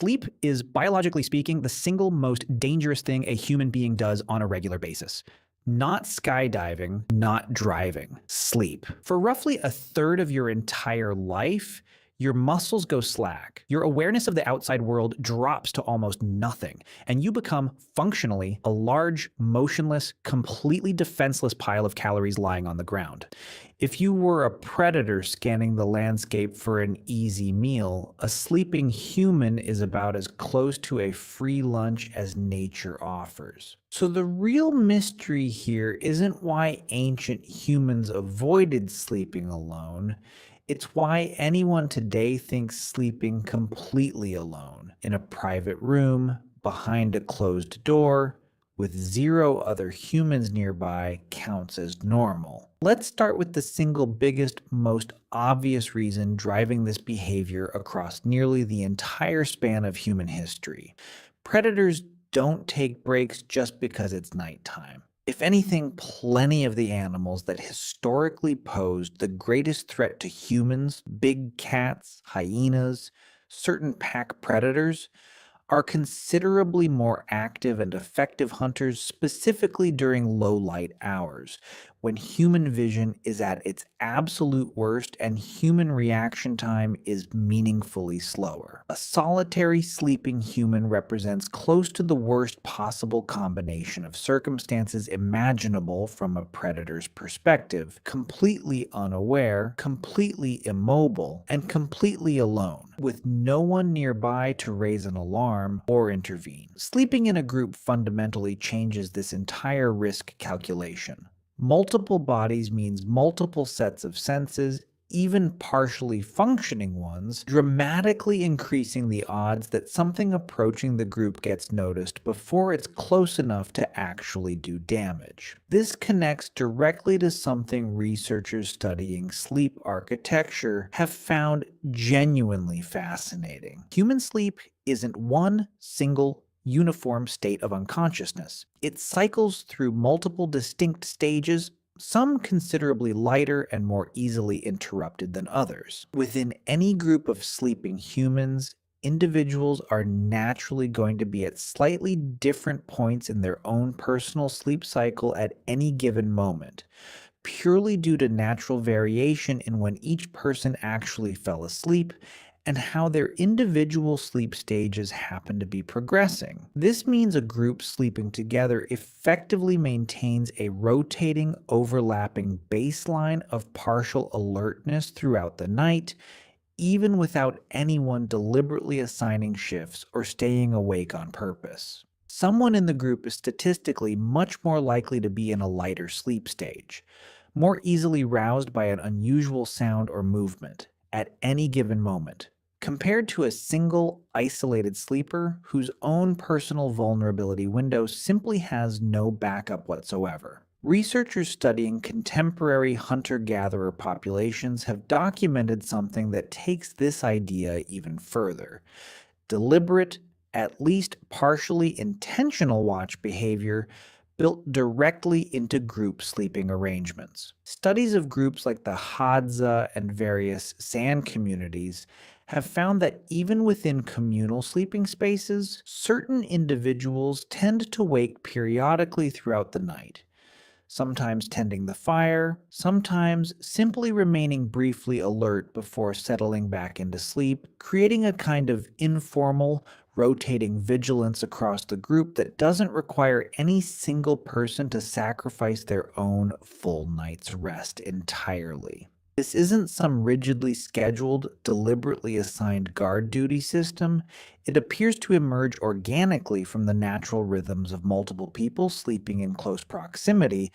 Sleep is, biologically speaking, the single most dangerous thing a human being does on a regular basis. Not skydiving, not driving, sleep. For roughly a third of your entire life, your muscles go slack. Your awareness of the outside world drops to almost nothing, and you become, functionally, a large, motionless, completely defenseless pile of calories lying on the ground. If you were a predator scanning the landscape for an easy meal, a sleeping human is about as close to a free lunch as nature offers. So the real mystery here isn't why ancient humans avoided sleeping alone. It's why anyone today thinks sleeping completely alone, in a private room, behind a closed door, with zero other humans nearby, counts as normal. Let's start with the single biggest, most obvious reason driving this behavior across nearly the entire span of human history. Predators don't take breaks just because it's nighttime. If anything, plenty of the animals that historically posed the greatest threat to humans, big cats, hyenas, certain pack predators, are considerably more active and effective hunters, specifically during low light hours, when human vision is at its absolute worst and human reaction time is meaningfully slower. A solitary sleeping human represents close to the worst possible combination of circumstances imaginable from a predator's perspective: completely unaware, completely immobile, and completely alone, with no one nearby to raise an alarm or intervene. Sleeping in a group fundamentally changes this entire risk calculation. Multiple bodies means multiple sets of senses, even partially functioning ones, dramatically increasing the odds that something approaching the group gets noticed before it's close enough to actually do damage. This connects directly to something researchers studying sleep architecture have found genuinely fascinating. Human sleep isn't one single uniform state of unconsciousness. It cycles through multiple distinct stages, some considerably lighter and more easily interrupted than others. Within any group of sleeping humans, individuals are naturally going to be at slightly different points in their own personal sleep cycle at any given moment, purely due to natural variation in when each person actually fell asleep and how their individual sleep stages happen to be progressing. This means a group sleeping together effectively maintains a rotating, overlapping baseline of partial alertness throughout the night, even without anyone deliberately assigning shifts or staying awake on purpose. Someone in the group is statistically much more likely to be in a lighter sleep stage, more easily roused by an unusual sound or movement at any given moment, compared to a single, isolated sleeper whose own personal vulnerability window simply has no backup whatsoever. Researchers studying contemporary hunter-gatherer populations have documented something that takes this idea even further: deliberate, at least partially intentional watch behavior built directly into group sleeping arrangements. Studies of groups like the Hadza and various sand communities have found that even within communal sleeping spaces, certain individuals tend to wake periodically throughout the night, sometimes tending the fire, sometimes simply remaining briefly alert before settling back into sleep, creating a kind of informal, rotating vigilance across the group that doesn't require any single person to sacrifice their own full night's rest entirely. This isn't some rigidly scheduled, deliberately assigned guard duty system. It appears to emerge organically from the natural rhythms of multiple people sleeping in close proximity,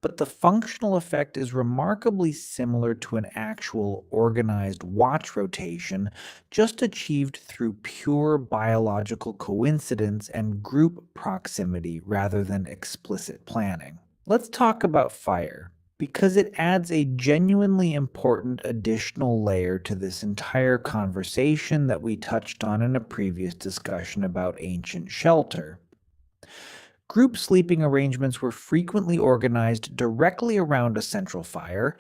but the functional effect is remarkably similar to an actual organized watch rotation, just achieved through pure biological coincidence and group proximity rather than explicit planning. Let's talk about fire, because it adds a genuinely important additional layer to this entire conversation that we touched on in a previous discussion about ancient shelter. Group sleeping arrangements were frequently organized directly around a central fire,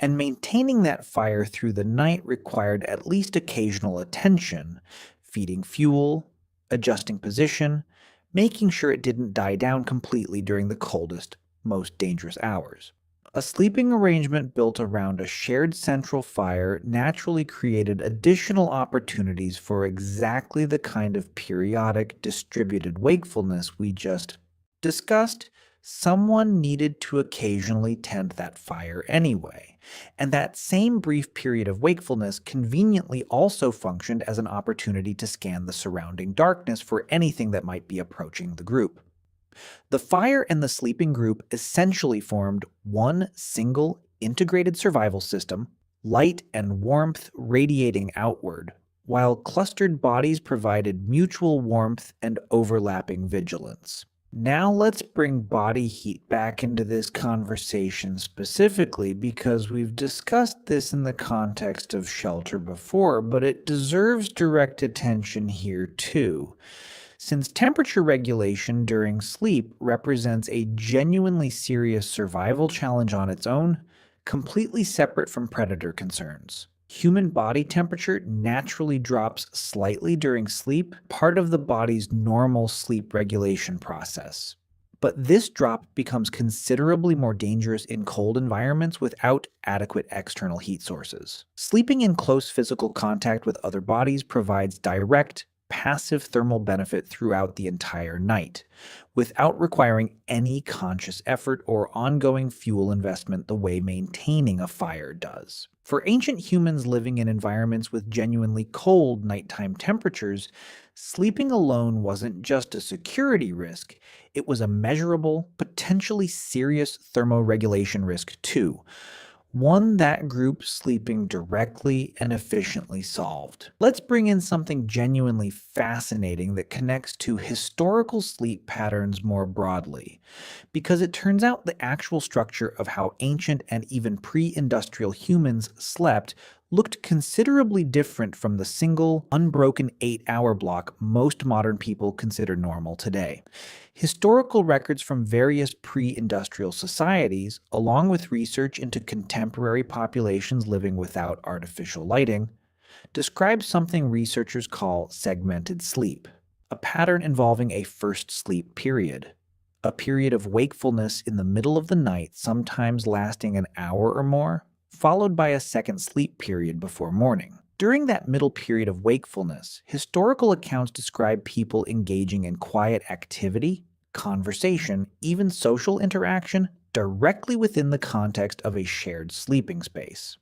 and maintaining that fire through the night required at least occasional attention, feeding fuel, adjusting position, making sure it didn't die down completely during the coldest, most dangerous hours. A sleeping arrangement built around a shared central fire naturally created additional opportunities for exactly the kind of periodic, distributed wakefulness we just discussed. Someone needed to occasionally tend that fire anyway, and that same brief period of wakefulness conveniently also functioned as an opportunity to scan the surrounding darkness for anything that might be approaching the group. The fire and the sleeping group essentially formed one single integrated survival system, light and warmth radiating outward, while clustered bodies provided mutual warmth and overlapping vigilance. Now let's bring body heat back into this conversation specifically because we've discussed this in the context of shelter before, but it deserves direct attention here too. Since temperature regulation during sleep represents a genuinely serious survival challenge on its own, completely separate from predator concerns. Human body temperature naturally drops slightly during sleep, part of the body's normal sleep regulation process. But this drop becomes considerably more dangerous in cold environments without adequate external heat sources. Sleeping in close physical contact with other bodies provides direct, passive thermal benefit throughout the entire night, without requiring any conscious effort or ongoing fuel investment the way maintaining a fire does. For ancient humans living in environments with genuinely cold nighttime temperatures, sleeping alone wasn't just a security risk, it was a measurable, potentially serious thermoregulation risk too. One that group sleeping directly and efficiently solved. Let's bring in something genuinely fascinating that connects to historical sleep patterns more broadly, because it turns out the actual structure of how ancient and even pre-industrial humans slept looked considerably different from the single, unbroken 8-hour block most modern people consider normal today. Historical records from various pre-industrial societies, along with research into contemporary populations living without artificial lighting, describe something researchers call segmented sleep, a pattern involving a first sleep period, a period of wakefulness in the middle of the night, sometimes lasting an hour or more, followed by a second sleep period before morning. During that middle period of wakefulness, historical accounts describe people engaging in quiet activity, conversation, even social interaction directly within the context of a shared sleeping space.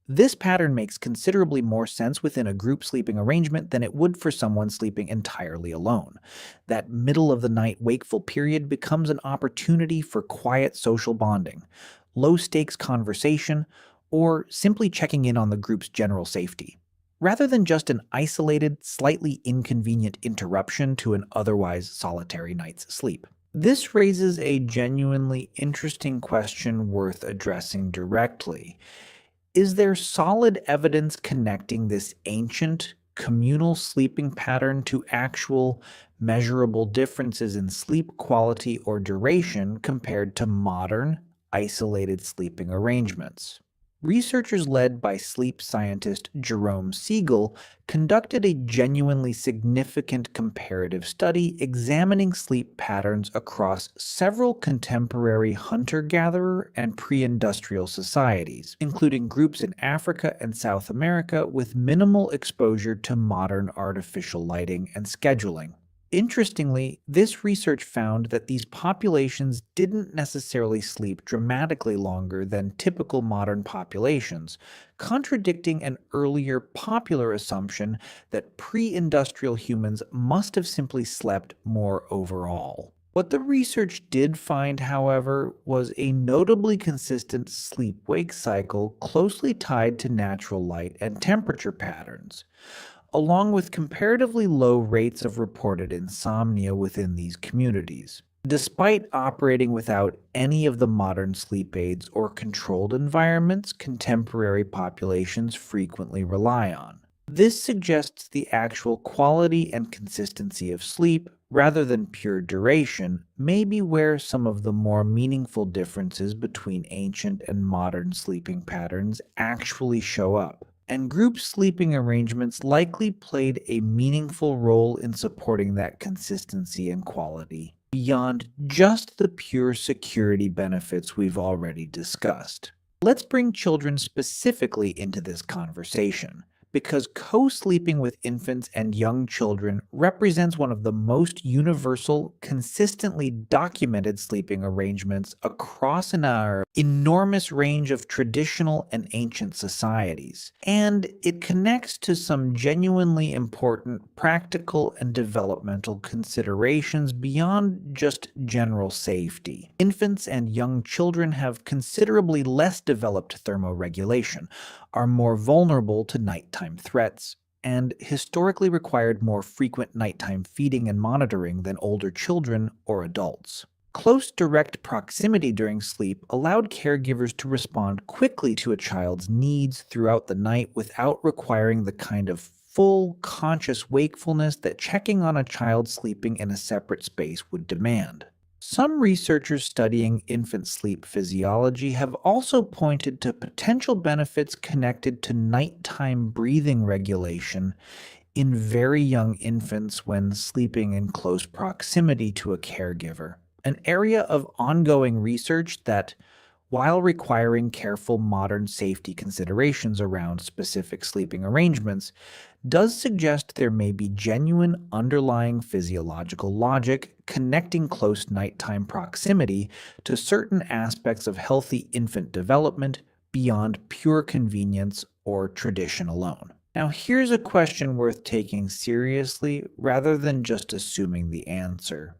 This pattern makes considerably more sense within a group sleeping arrangement than it would for someone sleeping entirely alone. That middle-of-the-night wakeful period becomes an opportunity for quiet social bonding, low-stakes conversation, or simply checking in on the group's general safety, rather than just an isolated, slightly inconvenient interruption to an otherwise solitary night's sleep. This raises a genuinely interesting question worth addressing directly. Is there solid evidence connecting this ancient, communal sleeping pattern to actual, measurable differences in sleep quality or duration compared to modern, isolated sleeping arrangements? Researchers led by sleep scientist Jerome Siegel conducted a genuinely significant comparative study examining sleep patterns across several contemporary hunter-gatherer and pre-industrial societies, including groups in Africa and South America with minimal exposure to modern artificial lighting and scheduling. Interestingly, this research found that these populations didn't necessarily sleep dramatically longer than typical modern populations, contradicting an earlier popular assumption that pre-industrial humans must have simply slept more overall. What the research did find, however, was a notably consistent sleep-wake cycle closely tied to natural light and temperature patterns, along with comparatively low rates of reported insomnia within these communities, despite operating without any of the modern sleep aids or controlled environments contemporary populations frequently rely on. This suggests the actual quality and consistency of sleep, rather than pure duration, may be where some of the more meaningful differences between ancient and modern sleeping patterns actually show up. and group sleeping arrangements likely played a meaningful role in supporting that consistency and quality, beyond just the pure security benefits we've already discussed. Let's bring children specifically into this conversation, because co-sleeping with infants and young children represents one of the most universal, consistently documented sleeping arrangements across our enormous range of traditional and ancient societies. And it connects to some genuinely important practical and developmental considerations beyond just general safety. Infants and young children have considerably less developed thermoregulation, are more vulnerable to nighttime threats, and historically required more frequent nighttime feeding and monitoring than older children or adults. Close direct proximity during sleep allowed caregivers to respond quickly to a child's needs throughout the night without requiring the kind of full conscious wakefulness that checking on a child sleeping in a separate space would demand. Some researchers studying infant sleep physiology have also pointed to potential benefits connected to nighttime breathing regulation in very young infants when sleeping in close proximity to a caregiver, an area of ongoing research that, while requiring careful modern safety considerations around specific sleeping arrangements, does suggest there may be genuine underlying physiological logic connecting close nighttime proximity to certain aspects of healthy infant development beyond pure convenience or tradition alone. Now, here's a question worth taking seriously rather than just assuming the answer.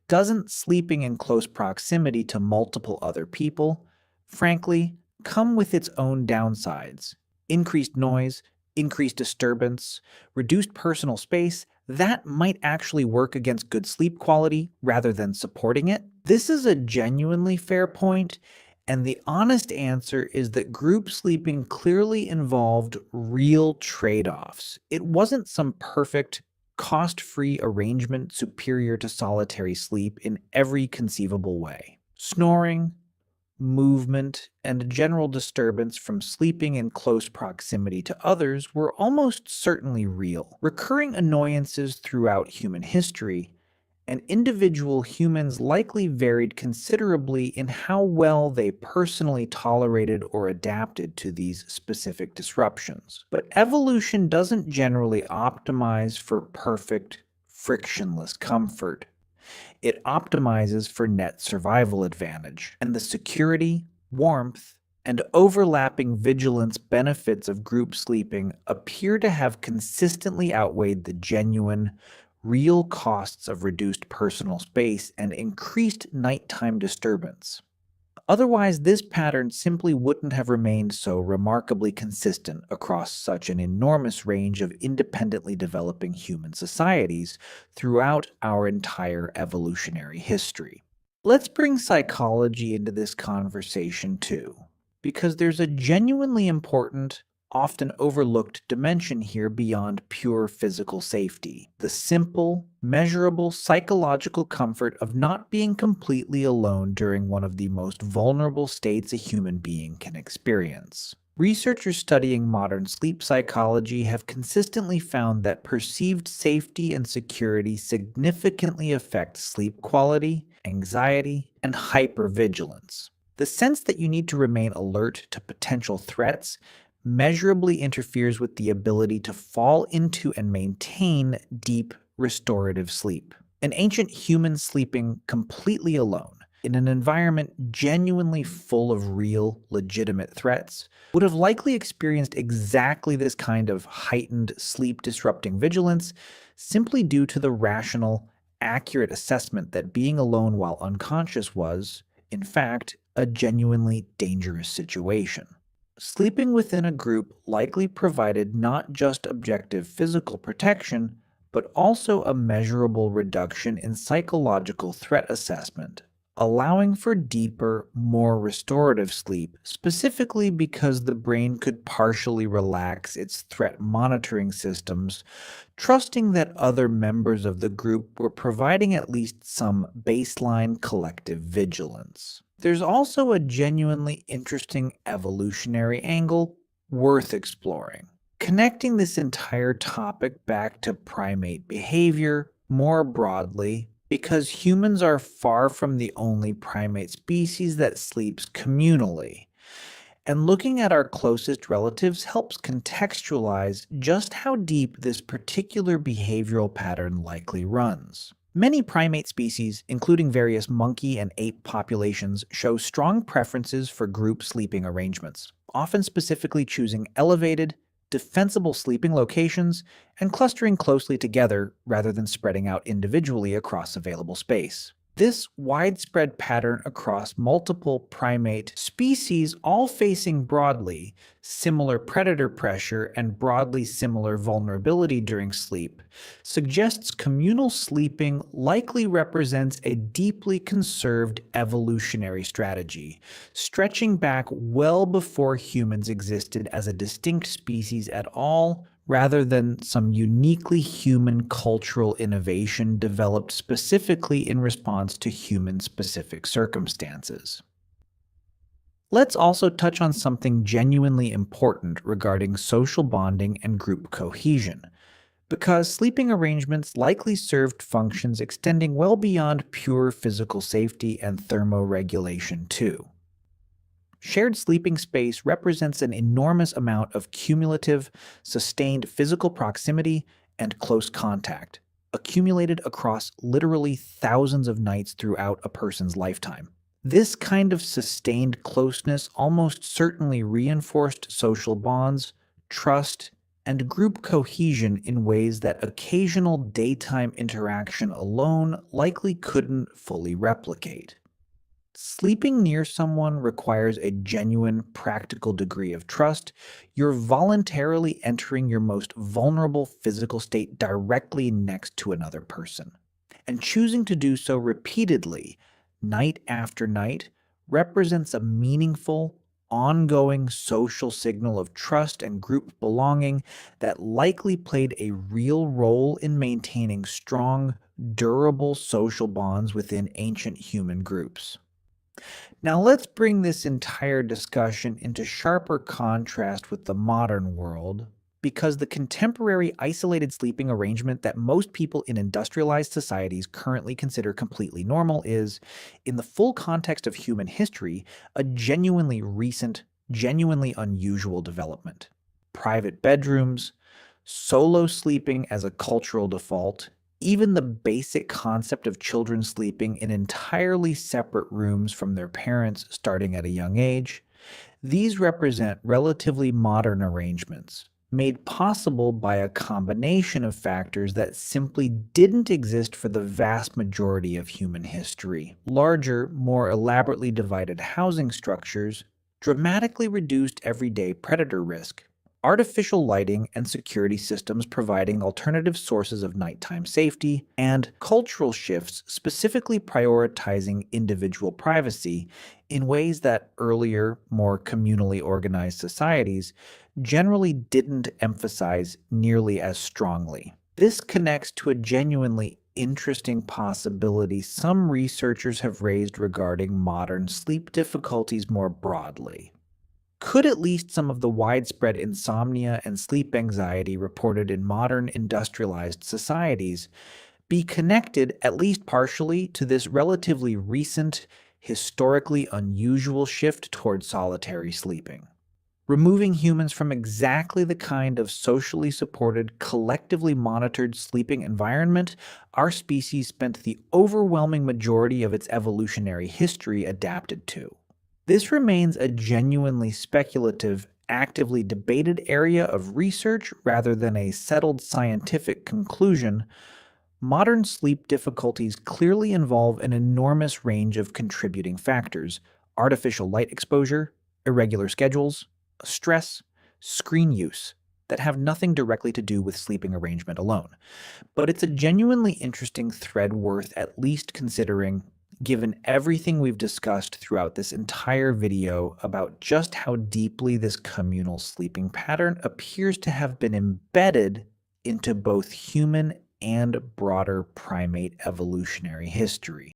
Doesn't sleeping in close proximity to multiple other people, frankly, come with its own downsides? Increased noise, increased disturbance, reduced personal space, that might actually work against good sleep quality rather than supporting it? This is a genuinely fair point, and the honest answer is that group sleeping clearly involved real trade-offs. It wasn't some perfect, cost-free arrangement superior to solitary sleep in every conceivable way. Snoring, movement, and general disturbance from sleeping in close proximity to others were almost certainly real, recurring annoyances throughout human history, and individual humans likely varied considerably in how well they personally tolerated or adapted to these specific disruptions. But evolution doesn't generally optimize for perfect, frictionless comfort. It optimizes for net survival advantage, and the security, warmth, and overlapping vigilance benefits of group sleeping appear to have consistently outweighed the genuine, real costs of reduced personal space and increased nighttime disturbance. Otherwise, this pattern simply wouldn't have remained so remarkably consistent across such an enormous range of independently developing human societies throughout our entire evolutionary history. Let's bring psychology into this conversation too, because there's a genuinely important, often overlooked dimension here beyond pure physical safety: the simple, measurable psychological comfort of not being completely alone during one of the most vulnerable states a human being can experience. Researchers studying modern sleep psychology have consistently found that perceived safety and security significantly affect sleep quality, anxiety, and hypervigilance. The sense that you need to remain alert to potential threats measurably interferes with the ability to fall into and maintain deep, restorative sleep. An ancient human sleeping completely alone, in an environment genuinely full of real, legitimate threats, would have likely experienced exactly this kind of heightened, sleep-disrupting vigilance simply due to the rational, accurate assessment that being alone while unconscious was, in fact, a genuinely dangerous situation. Sleeping within a group likely provided not just objective physical protection, but also a measurable reduction in psychological threat assessment, allowing for deeper, more restorative sleep, specifically because the brain could partially relax its threat monitoring systems, trusting that other members of the group were providing at least some baseline collective vigilance. There's also a genuinely interesting evolutionary angle worth exploring. Connecting this entire topic back to primate behavior more broadly, because humans are far from the only primate species that sleeps communally. And looking at our closest relatives helps contextualize just how deep this particular behavioral pattern likely runs. Many primate species, including various monkey and ape populations, show strong preferences for group sleeping arrangements, often specifically choosing elevated, defensible sleeping locations and clustering closely together rather than spreading out individually across available space. This widespread pattern across multiple primate species, all facing broadly similar predator pressure and broadly similar vulnerability during sleep, suggests communal sleeping likely represents a deeply conserved evolutionary strategy, stretching back well before humans existed as a distinct species at all, rather than some uniquely human cultural innovation developed specifically in response to human-specific circumstances. Let's also touch on something genuinely important regarding social bonding and group cohesion, because sleeping arrangements likely served functions extending well beyond pure physical safety and thermoregulation too. Shared sleeping space represents an enormous amount of cumulative, sustained physical proximity and close contact, accumulated across literally thousands of nights throughout a person's lifetime. This kind of sustained closeness almost certainly reinforced social bonds, trust, and group cohesion in ways that occasional daytime interaction alone likely couldn't fully replicate. Sleeping near someone requires a genuine, practical degree of trust. You're voluntarily entering your most vulnerable physical state directly next to another person. And choosing to do so repeatedly, night after night, represents a meaningful, ongoing social signal of trust and group belonging that likely played a real role in maintaining strong, durable social bonds within ancient human groups. Now let's bring this entire discussion into sharper contrast with the modern world, because the contemporary isolated sleeping arrangement that most people in industrialized societies currently consider completely normal is, in the full context of human history, a genuinely recent, genuinely unusual development. Private bedrooms, solo sleeping as a cultural default, even the basic concept of children sleeping in entirely separate rooms from their parents starting at a young age, these represent relatively modern arrangements, made possible by a combination of factors that simply didn't exist for the vast majority of human history. Larger, more elaborately divided housing structures dramatically reduced everyday predator risk. Artificial lighting and security systems providing alternative sources of nighttime safety, and cultural shifts specifically prioritizing individual privacy in ways that earlier, more communally organized societies generally didn't emphasize nearly as strongly. This connects to a genuinely interesting possibility some researchers have raised regarding modern sleep difficulties more broadly. Could at least some of the widespread insomnia and sleep anxiety reported in modern industrialized societies be connected, at least partially, to this relatively recent, historically unusual shift toward solitary sleeping? Removing humans from exactly the kind of socially supported, collectively monitored sleeping environment our species spent the overwhelming majority of its evolutionary history adapted to. This remains a genuinely speculative, actively debated area of research rather than a settled scientific conclusion. Modern sleep difficulties clearly involve an enormous range of contributing factors: artificial light exposure, irregular schedules, stress, screen use, that have nothing directly to do with sleeping arrangement alone. But it's a genuinely interesting thread worth at least considering, given everything we've discussed throughout this entire video about just how deeply this communal sleeping pattern appears to have been embedded into both human and broader primate evolutionary history.